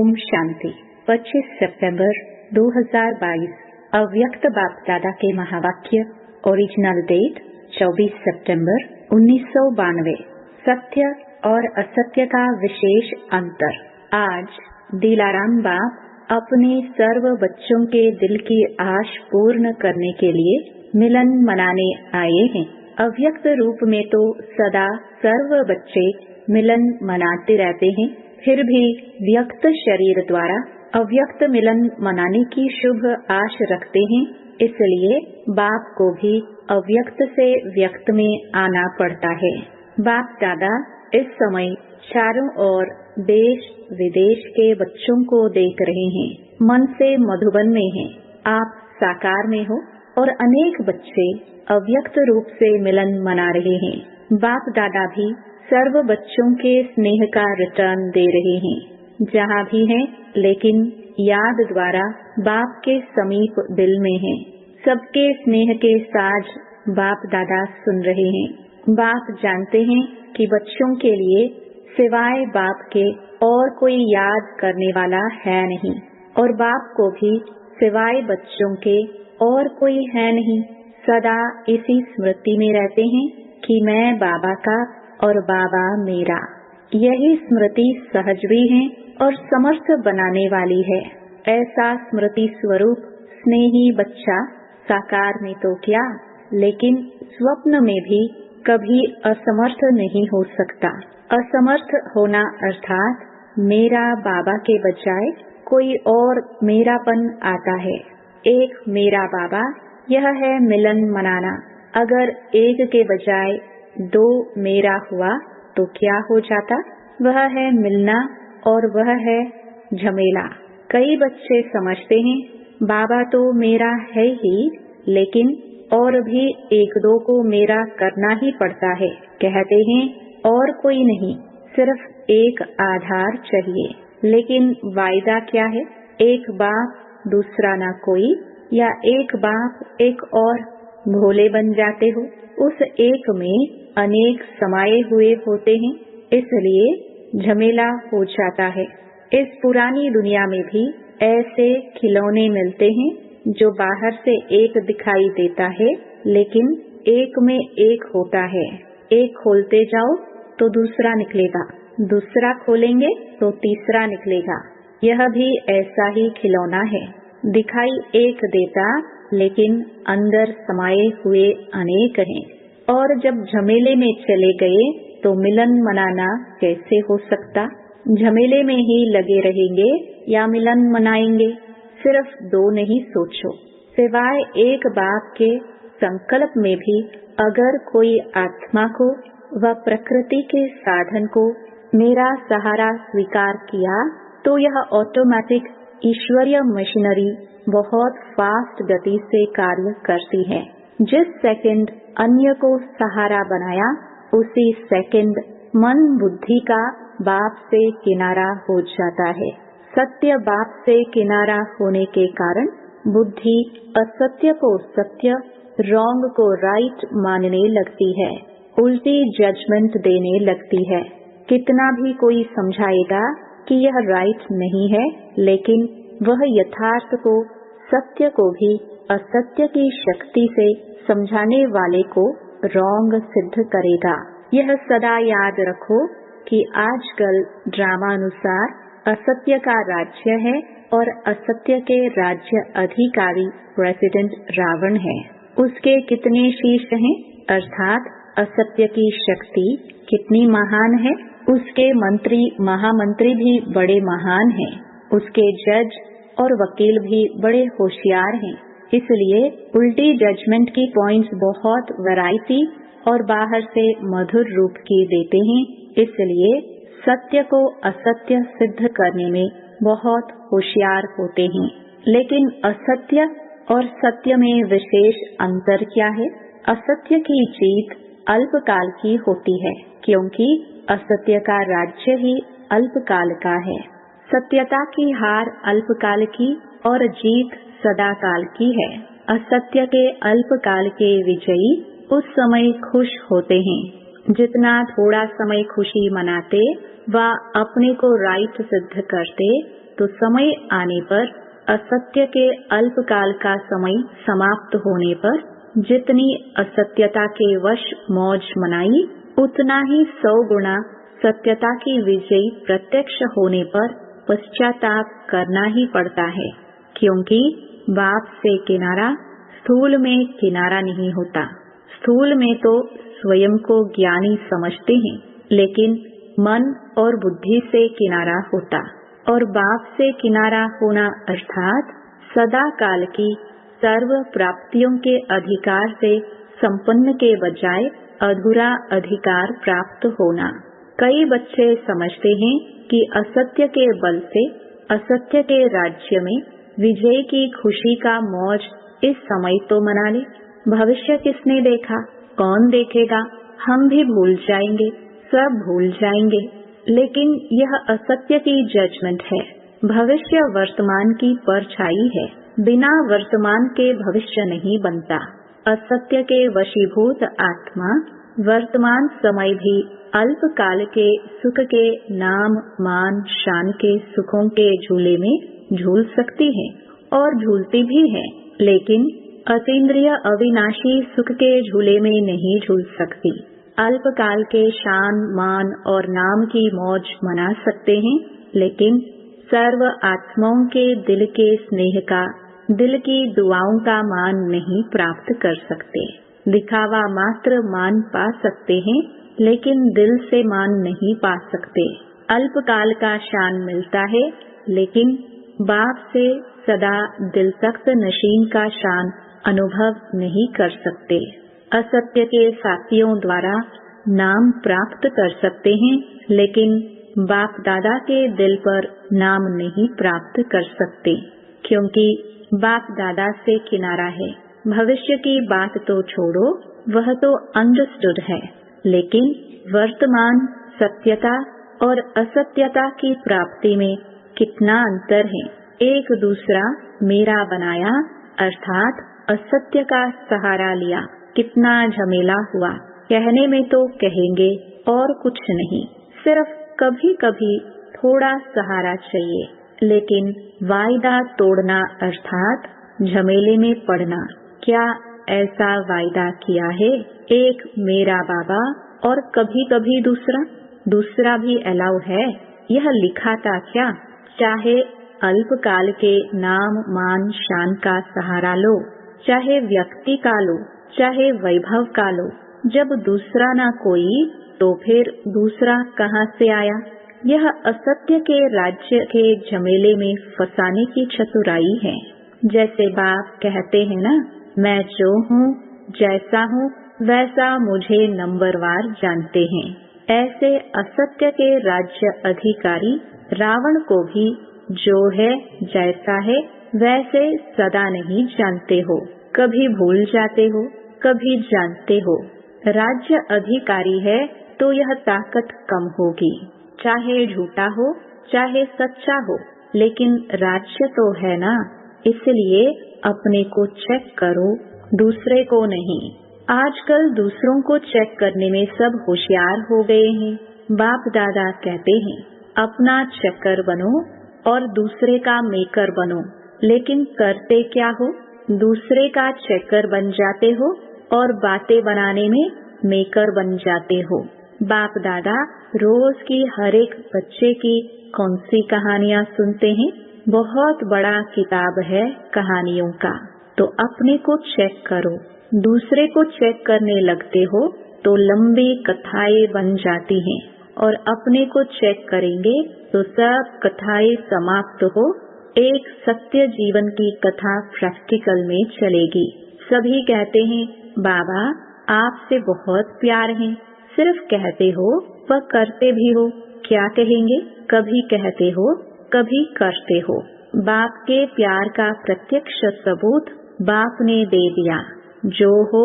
ओम शांति। 25 सितंबर 2022 अव्यक्त बाप दादा के महावाक्य। ओरिजिनल डेट 24 सितंबर 1992। सत्य और असत्य का विशेष अंतर। आज दिलाराम बाप अपने सर्व बच्चों के दिल की आश पूर्ण करने के लिए मिलन मनाने आए हैं। अव्यक्त रूप में तो सदा सर्व बच्चे मिलन मनाते रहते हैं, फिर भी व्यक्त शरीर द्वारा अव्यक्त मिलन मनाने की शुभ आश रखते हैं। इसलिए बाप को भी अव्यक्त से व्यक्त में आना पड़ता है। बाप दादा इस समय चारों ओर देश विदेश के बच्चों को देख रहे हैं। मन से मधुबन में हैं। आप साकार में हो और अनेक बच्चे अव्यक्त रूप से मिलन मना रहे हैं। बाप दादा भी सर्व बच्चों के स्नेह का रिटर्न दे रहे हैं जहाँ भी हैं, लेकिन याद द्वारा बाप के समीप दिल में हैं। सबके स्नेह के साज बाप दादा सुन रहे हैं। बाप जानते हैं कि बच्चों के लिए सिवाय बाप के और कोई याद करने वाला है नहीं, और बाप को भी सिवाय बच्चों के और कोई है नहीं। सदा इसी स्मृति में रहते हैं कि मैं बाबा का और बाबा मेरा। यही स्मृति सहज भी है और समर्थ बनाने वाली है। ऐसा स्मृति स्वरूप स्नेही बच्चा साकार में तो क्या, लेकिन स्वप्न में भी कभी असमर्थ नहीं हो सकता। असमर्थ होना अर्थात मेरा बाबा के बजाय कोई और मेरापन आता है। एक मेरा बाबा, यह है मिलन मनाना। अगर एक के बजाय दो मेरा हुआ तो क्या हो जाता? वह है मिलना और वह है झमेला। कई बच्चे समझते हैं बाबा तो मेरा है ही, लेकिन और भी एक दो को मेरा करना ही पड़ता है। कहते हैं और कोई नहीं, सिर्फ एक आधार चाहिए। लेकिन वायदा क्या है? एक बाप दूसरा ना कोई, या एक बाप एक और भोले बन जाते हो। उस एक में अनेक समाये हुए होते हैं, इसलिए झमेला हो जाता है। इस पुरानी दुनिया में भी ऐसे खिलौने मिलते हैं जो बाहर से एक दिखाई देता है, लेकिन एक में एक होता है। एक खोलते जाओ तो दूसरा निकलेगा, दूसरा खोलेंगे तो तीसरा निकलेगा। यह भी ऐसा ही खिलौना है। दिखाई एक देता, लेकिन अंदर समाये हुए अनेक हैं। और जब झमेले में चले गए तो मिलन मनाना कैसे हो सकता? झमेले में ही लगे रहेंगे या मिलन मनाएंगे? सिर्फ दो नहीं सोचो। सिवाय एक बाप के संकल्प में भी अगर कोई आत्मा को व प्रकृति के साधन को मेरा सहारा स्वीकार किया तो यह ऑटोमेटिक ईश्वरीय मशीनरी बहुत फास्ट गति से कार्य करती है। जिस सेकंड अन्य को सहारा बनाया, उसी सेकंड मन बुद्धि का बाप से किनारा हो जाता है। सत्य बाप से किनारा होने के कारण बुद्धि असत्य को सत्य, रॉन्ग को राइट मानने लगती है, उल्टी जजमेंट देने लगती है। कितना भी कोई समझाएगा कि यह राइट नहीं है, लेकिन वह यथार्थ को, सत्य को भी असत्य की शक्ति से समझाने वाले को रॉन्ग सिद्ध करेगा। यह सदा याद रखो कि आजकल ड्रामानुसार असत्य का राज्य है और असत्य के राज्य अधिकारी प्रेसिडेंट रावण है। उसके कितने शीश हैं? अर्थात असत्य की शक्ति कितनी महान है। उसके मंत्री महामंत्री भी बड़े महान हैं। उसके जज और वकील भी बड़े होशियार हैं। इसलिए उल्टी जजमेंट की पॉइंट्स बहुत वैरायटी और बाहर से मधुर रूप की देते हैं। इसलिए सत्य को असत्य सिद्ध करने में बहुत होशियार होते हैं। लेकिन असत्य और सत्य में विशेष अंतर क्या है? असत्य की जीत अल्पकाल की होती है, क्योंकि असत्य का राज्य ही अल्पकाल का है। सत्यता की हार अल्पकाल की और जीत सदा काल की है। असत्य के अल्पकाल के विजयी उस समय खुश होते हैं। जितना थोड़ा समय खुशी मनाते व अपने को राइट सिद्ध करते, तो समय आने पर असत्य के अल्पकाल का समय समाप्त होने पर जितनी असत्यता के वश मौज मनाई, उतना ही 100 गुना सत्यता की विजय प्रत्यक्ष होने पर पश्चाताप करना ही पड़ता है, क्योंकि बाप से किनारा स्थूल में किनारा नहीं होता। स्थूल में तो स्वयं को ज्ञानी समझते हैं, लेकिन मन और बुद्धि से किनारा होता, और बाप से किनारा होना अर्थात सदा काल की सर्व प्राप्तियों के अधिकार से संपन्न के बजाय अधूरा अधिकार प्राप्त होना। कई बच्चे समझते हैं कि असत्य के बल से असत्य के राज्य में विजय की खुशी का मौज इस समय तो मना ले, भविष्य किसने देखा, कौन देखेगा, हम भी भूल जाएंगे, सब भूल जाएंगे। लेकिन यह असत्य की जजमेंट है। भविष्य वर्तमान की परछाई है, बिना वर्तमान के भविष्य नहीं बनता। असत्य के वशीभूत आत्मा वर्तमान समय भी अल्पकाल के सुख के नाम मान शान के सुखों के झूले में झूल सकती है और झूलती भी है, लेकिन अतीन्द्रिय अविनाशी सुख के झूले में नहीं झूल सकती। अल्पकाल के शान मान और नाम की मौज मना सकते हैं, लेकिन सर्व आत्माओं के दिल के स्नेह का, दिल की दुआओं का मान नहीं प्राप्त कर सकते। दिखावा मात्र मान पा सकते हैं, लेकिन दिल से मान नहीं पा सकते। अल्पकाल का शान मिलता है, लेकिन बाप से सदा दिल तख्त नशीन का शान अनुभव नहीं कर सकते। असत्य के साथियों द्वारा नाम प्राप्त कर सकते हैं, लेकिन बाप दादा के दिल पर नाम नहीं प्राप्त कर सकते, क्योंकि बाप दादा से किनारा है। भविष्य की बात तो छोड़ो, वह तो अंडरस्टूड है, लेकिन वर्तमान सत्यता और असत्यता की प्राप्ति में कितना अंतर है। एक दूसरा मेरा बनाया अर्थात असत्य का सहारा लिया, कितना झमेला हुआ। कहने में तो कहेंगे और कुछ नहीं, सिर्फ कभी कभी थोड़ा सहारा चाहिए, लेकिन वायदा तोड़ना अर्थात झमेले में पड़ना। क्या ऐसा वायदा किया है? एक मेरा बाबा और कभी कभी दूसरा भी अलाउ है? यह लिखा था क्या? चाहे अल्पकाल के नाम मान शान का सहारा लो, चाहे व्यक्ति का लो, चाहे वैभव का लो, जब दूसरा ना कोई तो फिर दूसरा कहाँ से आया? यह असत्य के राज्य के झमेले में फंसाने की चतुराई है। जैसे बाप कहते हैं ना, मैं जो हूँ जैसा हूँ वैसा मुझे नंबरवार जानते हैं। ऐसे असत्य के राज्य अधिकारी रावण को भी जो है जैसा है वैसे सदा नहीं जानते हो, कभी भूल जाते हो, कभी जानते हो। राज्य अधिकारी है तो यह ताकत कम होगी, चाहे झूठा हो चाहे सच्चा हो, लेकिन राज्य तो है ना। इसलिए अपने को चेक करो, दूसरे को नहीं। आजकल दूसरों को चेक करने में सब होशियार हो गए हैं। बाप दादा कहते हैं अपना चेकर बनो और दूसरे का मेकर बनो, लेकिन करते क्या हो? दूसरे का चेकर बन जाते हो और बातें बनाने में मेकर बन जाते हो। बाप दादा रोज की हर एक बच्चे की कौन सी कहानियाँ सुनते हैं? बहुत बड़ा किताब है कहानियों का। तो अपने को चेक करो, दूसरे को चेक करने लगते हो तो लंबी कथाएं बन जाती हैं, और अपने को चेक करेंगे तो सब कथाएं समाप्त हो, एक सत्य जीवन की कथा प्रैक्टिकल में चलेगी। सभी कहते हैं बाबा आपसे बहुत प्यार है, सिर्फ कहते हो व करते भी हो। क्या कहेंगे? कभी कहते हो कभी करते हो। बाप के प्यार का प्रत्यक्ष सबूत बाप ने दे दिया, जो हो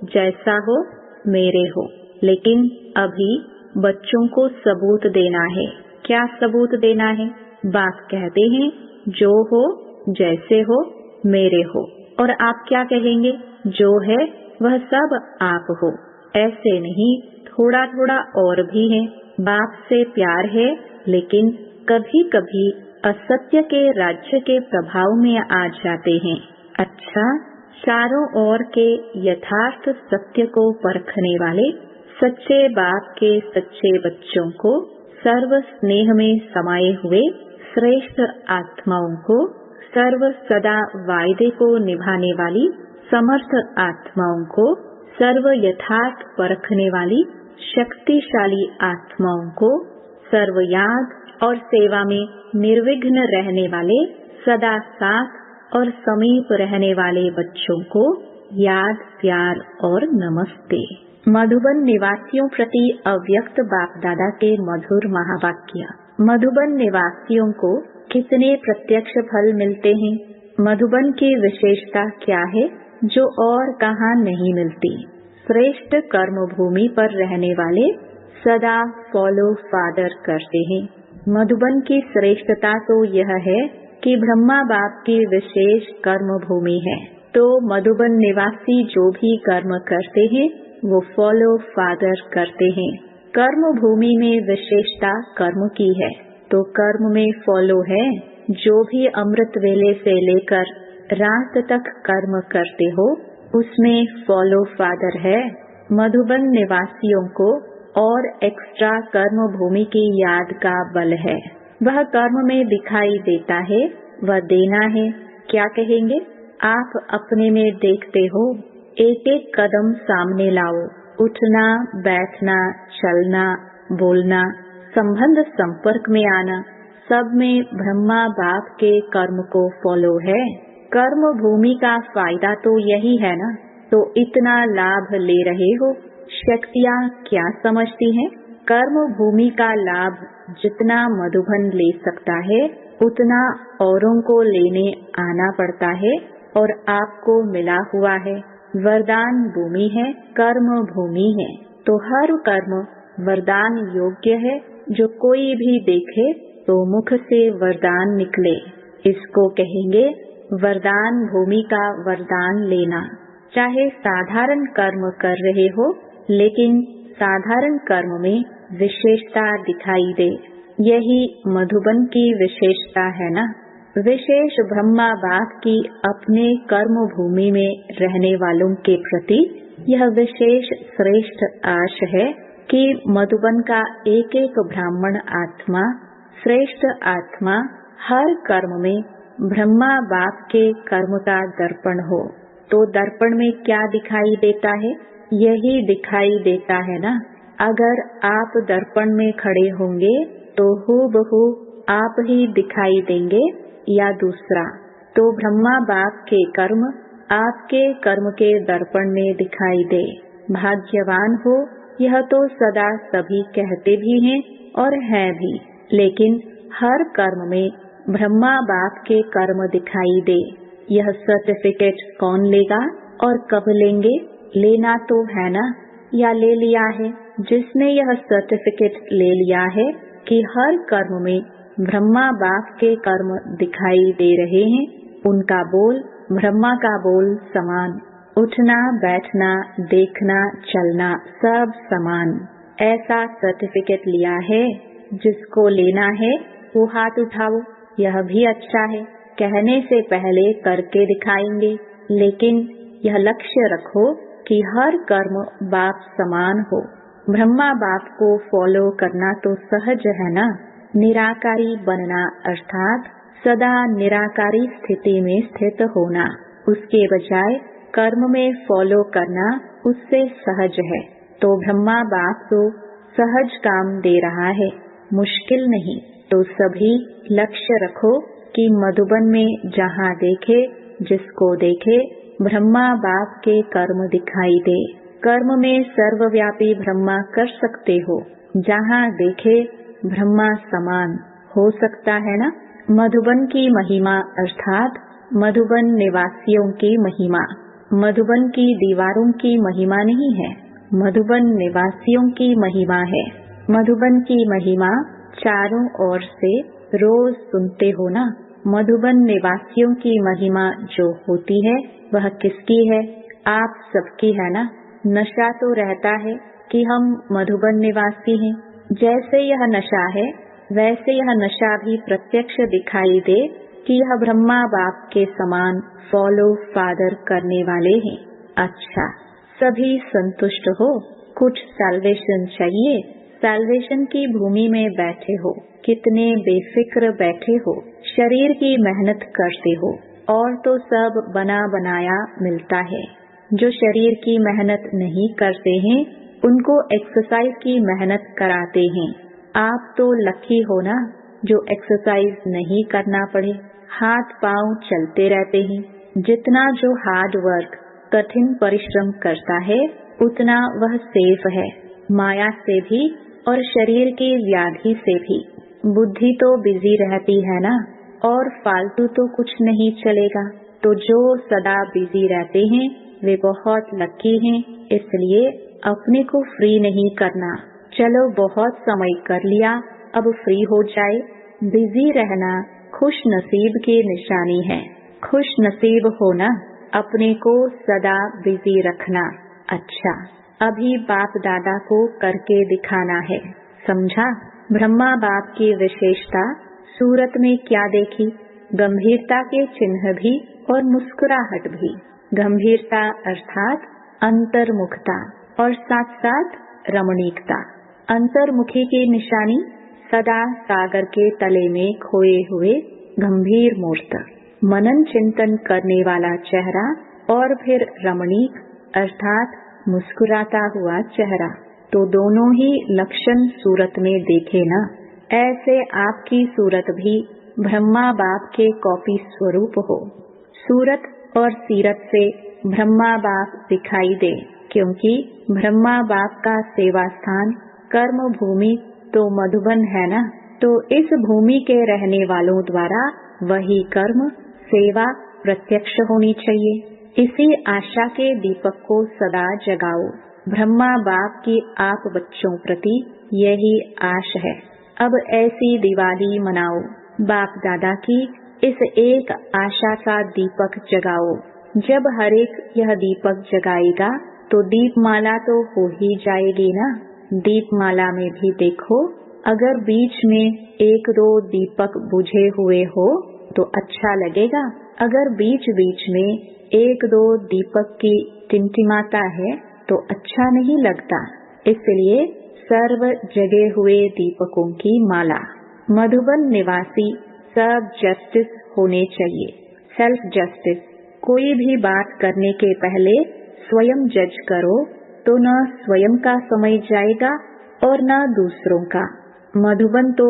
जैसा हो मेरे हो। लेकिन अभी बच्चों को सबूत देना है। क्या सबूत देना है? बाप कहते हैं जो हो जैसे हो मेरे हो, और आप क्या कहेंगे? जो है वह सब आप हो। ऐसे नहीं, थोड़ा थोड़ा और भी है। बाप से प्यार है, लेकिन कभी कभी असत्य के राज्य के प्रभाव में आ जाते हैं। अच्छा, चारों ओर के यथार्थ सत्य को परखने वाले सच्चे बाप के सच्चे बच्चों को, सर्व स्नेह में समाये हुए श्रेष्ठ आत्माओं को, सर्व सदा वायदे को निभाने वाली समर्थ आत्माओं को, सर्व यथार्थ परखने वाली शक्तिशाली आत्माओं को, सर्व याद और सेवा में निर्विघ्न रहने वाले सदा साथ और समीप रहने वाले बच्चों को याद, प्यार और नमस्ते। मधुबन निवासियों प्रति अव्यक्त बाप दादा के मधुर महावाक्य। मधुबन निवासियों को कितने प्रत्यक्ष फल मिलते हैं? मधुबन की विशेषता क्या है जो और कहाँ नहीं मिलती? श्रेष्ठ कर्म भूमि पर रहने वाले सदा फॉलो फादर करते हैं। मधुबन की श्रेष्ठता तो यह है कि ब्रह्मा बाप की विशेष कर्म भूमि है, तो मधुबन निवासी जो भी कर्म करते हैं वो फॉलो फादर करते हैं। कर्म भूमि में विशेषता कर्म की है, तो कर्म में फॉलो है। जो भी अमृत वेले से लेकर रात तक कर्म करते हो उसमें फॉलो फादर है। मधुबन निवासियों को और एक्स्ट्रा कर्म भूमि की याद का बल है। वह कर्म में दिखाई देता है, वह देना है। क्या कहेंगे? आप अपने में देखते हो, एक एक कदम सामने लाओ। उठना, बैठना, चलना, बोलना, संबंध संपर्क में आना, सब में ब्रह्मा बाप के कर्म को फॉलो है। कर्म भूमि का फायदा तो यही है ना, तो इतना लाभ ले रहे हो। शक्तियाँ क्या समझती हैं? कर्म भूमि का लाभ जितना मधुबन ले सकता है उतना औरों को लेने आना पड़ता है, और आपको मिला हुआ है। वरदान भूमि है, कर्म भूमि है, तो हर कर्म वरदान योग्य है। जो कोई भी देखे तो मुख से वरदान निकले, इसको कहेंगे वरदान भूमि का वरदान लेना। चाहे साधारण कर्म कर रहे हो, लेकिन साधारण कर्म में विशेषता दिखाई दे, यही मधुबन की विशेषता है ना। विशेष ब्रह्मा बाप की अपने कर्म भूमि में रहने वालों के प्रति यह विशेष श्रेष्ठ आश है कि मधुबन का एक एक ब्राह्मण आत्मा, श्रेष्ठ आत्मा, हर कर्म में ब्रह्मा बाप के कर्म का दर्पण हो। तो दर्पण में क्या दिखाई देता है? यही दिखाई देता है ना। अगर आप दर्पण में खड़े होंगे तो हूबहू आप ही दिखाई देंगे या दूसरा। तो ब्रह्मा बाप के कर्म आपके कर्म के दर्पण में दिखाई दे। भाग्यवान हो, यह तो सदा सभी कहते भी हैं और हैं भी, लेकिन हर कर्म में ब्रह्मा बाप के कर्म दिखाई दे। यह सर्टिफिकेट कौन लेगा और कब लेंगे? लेना तो है ना, या ले लिया है? जिसने यह सर्टिफिकेट ले लिया है कि हर कर्म में ब्रह्मा बाप के कर्म दिखाई दे रहे हैं, उनका बोल ब्रह्मा का बोल समान। उठना, बैठना, देखना, चलना सब समान। ऐसा सर्टिफिकेट लिया है। जिसको लेना है वो हाथ उठाओ। यह भी अच्छा है, कहने से पहले करके दिखाएंगे, लेकिन यह लक्ष्य रखो कि हर कर्म बाप समान हो। ब्रह्मा बाप को फॉलो करना तो सहज है ना। निराकारी बनना अर्थात सदा निराकारी स्थिति में स्थित होना, उसके बजाय कर्म में फॉलो करना उससे सहज है। तो ब्रह्मा बाप तो सहज काम दे रहा है, मुश्किल नहीं। तो सभी लक्ष्य रखो कि मधुबन में जहाँ देखे, जिसको देखे, ब्रह्मा बाप के कर्म दिखाई दे। कर्म में सर्वव्यापी ब्रह्मा कर सकते हो, जहाँ देखे ब्रह्मा समान हो सकता है ना। मधुबन की महिमा अर्थात मधुबन निवासियों की महिमा, मधुबन की दीवारों की महिमा नहीं है, मधुबन निवासियों की महिमा है। मधुबन की महिमा चारों ओर से रोज सुनते हो ना। मधुबन निवासियों की महिमा जो होती है वह किसकी है? आप सबकी है ना। नशा तो रहता है कि हम मधुबन निवासी हैं। जैसे यह नशा है वैसे यह नशा भी प्रत्यक्ष दिखाई दे कि यह ब्रह्मा बाप के समान फॉलो फादर करने वाले हैं। अच्छा, सभी संतुष्ट हो, कुछ सैल्वेशन चाहिए, सैल्वेशन की भूमि में बैठे हो, कितने बेफिक्र बैठे हो, शरीर की मेहनत करते हो और तो सब बना बनाया मिलता है। जो शरीर की मेहनत नहीं करते हैं उनको एक्सरसाइज की मेहनत कराते हैं। आप तो लकी हो ना जो एक्सरसाइज नहीं करना पड़े, हाथ पांव चलते रहते हैं। जितना जो हार्ड वर्क कठिन परिश्रम करता है उतना वह सेफ है, माया से भी और शरीर की व्याधि से भी। बुद्धि तो बिजी रहती है ना, और फालतू तो कुछ नहीं चलेगा। तो जो सदा बिजी रहते हैं वे बहुत लकी हैं, इसलिए अपने को फ्री नहीं करना। चलो बहुत समय कर लिया, अब फ्री हो जाए। बिजी रहना खुश नसीब की निशानी है। खुश नसीब होना, अपने को सदा बिजी रखना। अच्छा, अभी बाप दादा को करके दिखाना है, समझा? ब्रह्मा बाप की विशेषता सूरत में क्या देखी? गंभीरता के चिन्ह भी और मुस्कुराहट भी। गंभीरता अर्थात अंतर्मुखता और साथ साथ रमणीकता। अंतर्मुखी की निशानी सदा सागर के तले में खोए हुए गंभीर मूर्त, मनन चिंतन करने वाला चेहरा और फिर रमणीक अर्थात मुस्कुराता हुआ चेहरा। तो दोनों ही लक्षण सूरत में देखे ना। ऐसे आपकी सूरत भी ब्रह्मा बाप के कॉपी स्वरूप हो। सूरत और सीरत से ब्रह्मा बाप दिखाई दे, क्योंकि ब्रह्मा बाप का सेवा स्थान कर्म भूमि तो मधुबन है ना। तो इस भूमि के रहने वालों द्वारा वही कर्म सेवा प्रत्यक्ष होनी चाहिए। इसी आशा के दीपक को सदा जगाओ। ब्रह्मा बाप की आप बच्चों प्रति यही आश है। अब ऐसी दिवाली मनाओ, बाप दादा की इस एक आशा का दीपक जगाओ। जब हर एक यह दीपक जगाएगा तो दीपमाला तो हो ही जाएगी ना। दीपमाला में भी देखो, अगर बीच में एक दो दीपक बुझे हुए हो तो अच्छा लगेगा। अगर बीच बीच में एक दो दीपक की टिमटिमाता है तो अच्छा नहीं लगता। इसलिए सर्व जगे हुए दीपकों की माला। मधुबन निवासी सब जस्टिस होने चाहिए, सेल्फ जस्टिस। कोई भी बात करने के पहले स्वयं जज करो तो न स्वयं का समय जाएगा और न दूसरों का। मधुबन तो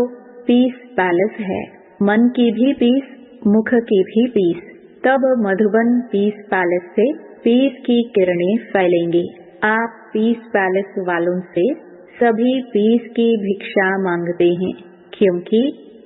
पीस पैलेस है, मन की भी पीस, मुख की भी पीस। तब मधुबन पीस पैलेस से पीस की किरणें फैलेंगी। आप पीस पैलेस वालों से सभी पीस की भिक्षा मांगते हैं, क्योंकि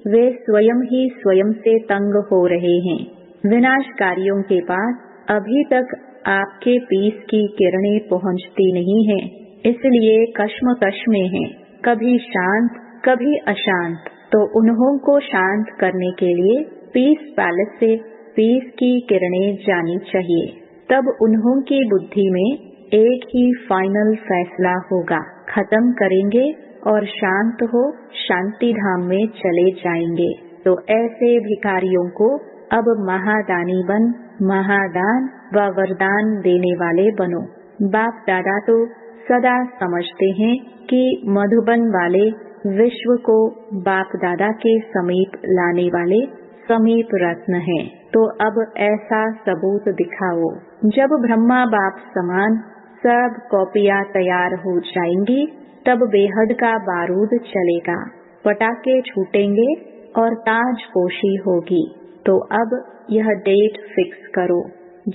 वे स्वयं ही स्वयं से तंग हो रहे हैं। विनाशकारियों के पास अभी तक आपके पीस की किरणें पहुंचती नहीं हैं, इसलिए कश्मकश में हैं, कभी शांत कभी अशांत। तो उन्हों को शांत करने के लिए पीस पैलेस से पीस की किरणें जानी चाहिए। तब उन्हों की बुद्धि में एक ही फाइनल फैसला होगा, खत्म करेंगे और शांत हो शांति धाम में चले जाएंगे। तो ऐसे भिखारियों को अब महादानी बन महादान व वरदान देने वाले बनो। बाप दादा तो सदा समझते हैं कि मधुबन वाले विश्व को बाप दादा के समीप लाने वाले समीप रत्न हैं। तो अब ऐसा सबूत दिखाओ। जब ब्रह्मा बाप समान सब कॉपियां तैयार हो जाएंगी तब बेहद का बारूद चलेगा, पटाखे छूटेंगे और ताजपोशी होगी। तो अब यह डेट फिक्स करो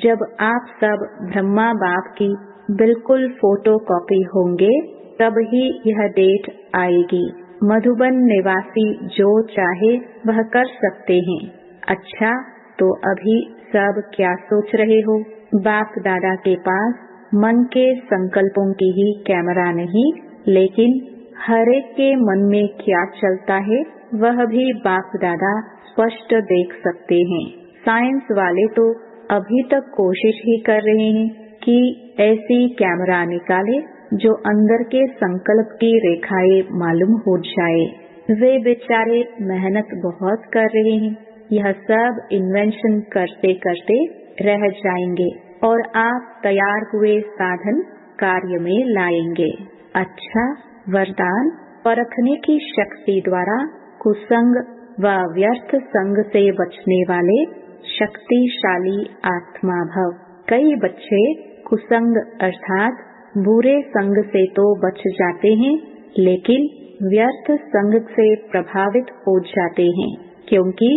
जब आप सब ब्रह्मा बाप की बिल्कुल फोटोकॉपी होंगे, तब ही यह डेट आएगी। मधुबन निवासी जो चाहे वह कर सकते हैं। अच्छा, तो अभी सब क्या सोच रहे हो? बाप दादा के पास मन के संकल्पों की ही कैमरा नहीं, लेकिन हर एक के मन में क्या चलता है वह भी बाप दादा स्पष्ट देख सकते हैं। साइंस वाले तो अभी तक कोशिश ही कर रहे हैं कि ऐसी कैमरा निकाले जो अंदर के संकल्प की रेखाएं मालूम हो जाए। वे बेचारे मेहनत बहुत कर रहे हैं, यह सब इन्वेंशन करते करते रह जाएंगे और आप तैयार हुए साधन कार्य में लाएंगे। अच्छा वरदान, परखने की शक्ति द्वारा कुसंग व व्यर्थ संग से बचने वाले शक्तिशाली आत्मा भव। कई बच्चे कुसंग अर्थात बुरे संग से तो बच जाते हैं, लेकिन व्यर्थ संग से प्रभावित हो जाते हैं, क्योंकि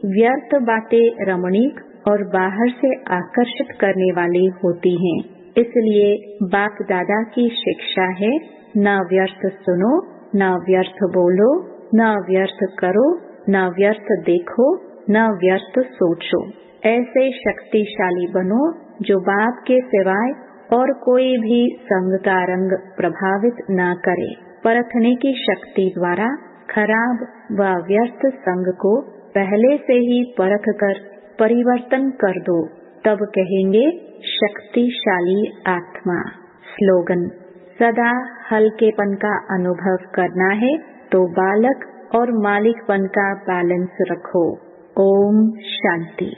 व्यर्थ बातें रमणीक और बाहर से आकर्षित करने वाली होती हैं। इसलिए बाप दादा की शिक्षा है, न व्यर्थ सुनो, न व्यर्थ बोलो, न व्यर्थ करो, न व्यर्थ देखो, न व्यर्थ सोचो। ऐसे शक्तिशाली बनो जो बाप के सिवाय और कोई भी संग का रंग प्रभावित न करे। परखने की शक्ति द्वारा खराब व व्यर्थ संग को पहले से ही परख कर परिवर्तन कर दो, तब कहेंगे शक्तिशाली आत्मा। स्लोगन, सदा हल्केपन का अनुभव करना है तो बालक और मालिकपन का बैलेंस रखो। ओम शांति।